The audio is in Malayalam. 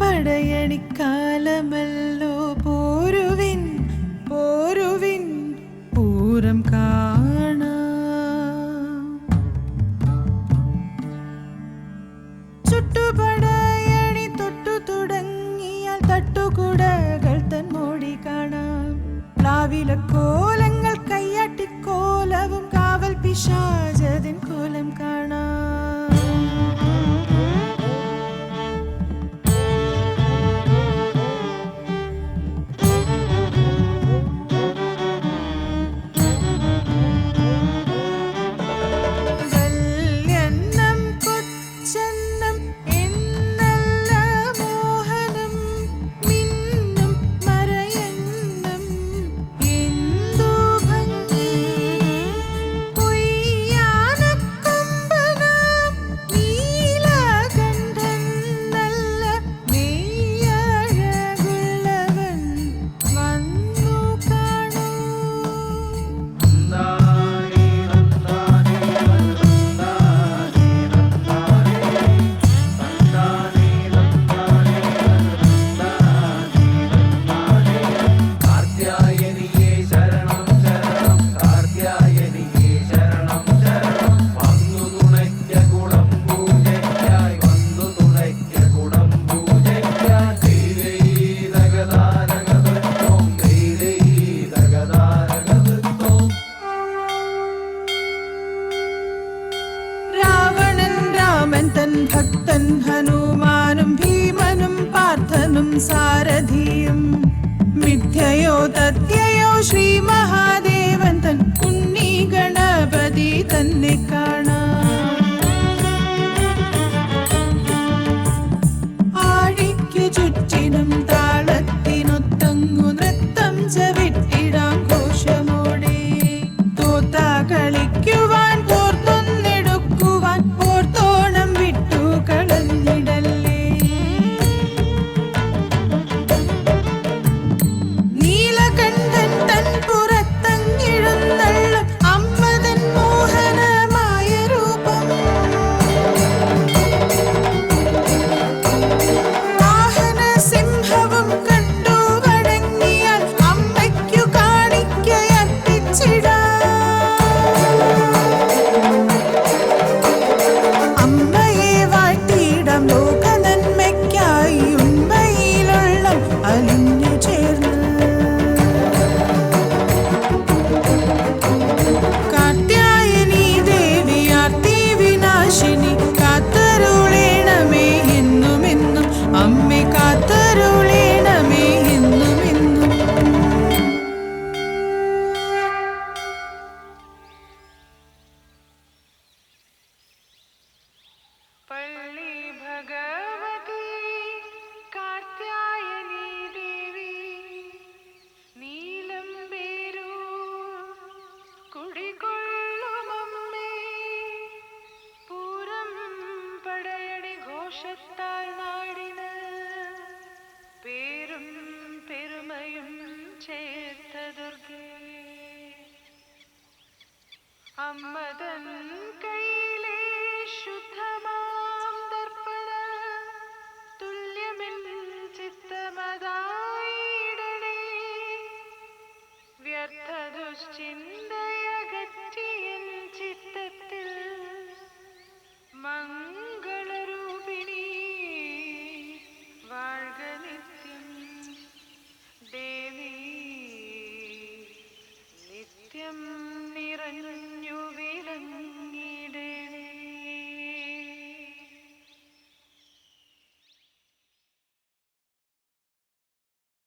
പടയണിക്കാലമല്ലോ പോരുവിൻ പോരുവിൻ പൂരം കാണാം. ചുട്ടുപടയണി തൊട്ടു തുടങ്ങിയാൽ തട്ടുകുടകൾ തൻ മോടി കാണാം. പ്ലാവിലക്കോലങ്ങൾ കയ്യാട്ടിക്കോലവും കാവൽ പിശാചതിൻ കോലം കാണാം. ഭക്തൻ ഹനുമാനും ഭീമനും പാർത്ഥനും സാരഥിയും മിഥ്യയോ തഥ്യയോ ശ്രീ മഹാദേവൻ തൻ ഉണ്ണി ഗണപതി തന്നെ കാണാം. ആഴിക്കു ചുറ്റിനും താളത്തിനൊത്തങ്ങു നൃത്തം ചവിട്ടിടാം ഘോഷമോടെ. തോത്ത കളിക്കുവാൻ പള്ളി ഭഗവതി കാർത്യായനി ദേവി നീലംബേരൂ കുടികൊള്ളുമമ്മേ. പൂരം പടയണി ഘോഷത്താൽ നാടിന് പേരും പെരുമയും ചേർത്ത ദുർഗേ. അമ്മതൻ കൈയിലെ ശുദ്ധമാം ദർപ്പണ തുല്യമെൻ ചിത്തമതായിടണേ. വ്യർത്ഥ ദുശ്ചിന്തയകറ്റിയൻ ചിത്തത്തിൽ മംഗളരൂപിണി വാഴ്ക നിത്യം ദേവി നിത്യം നിറഞ്ഞ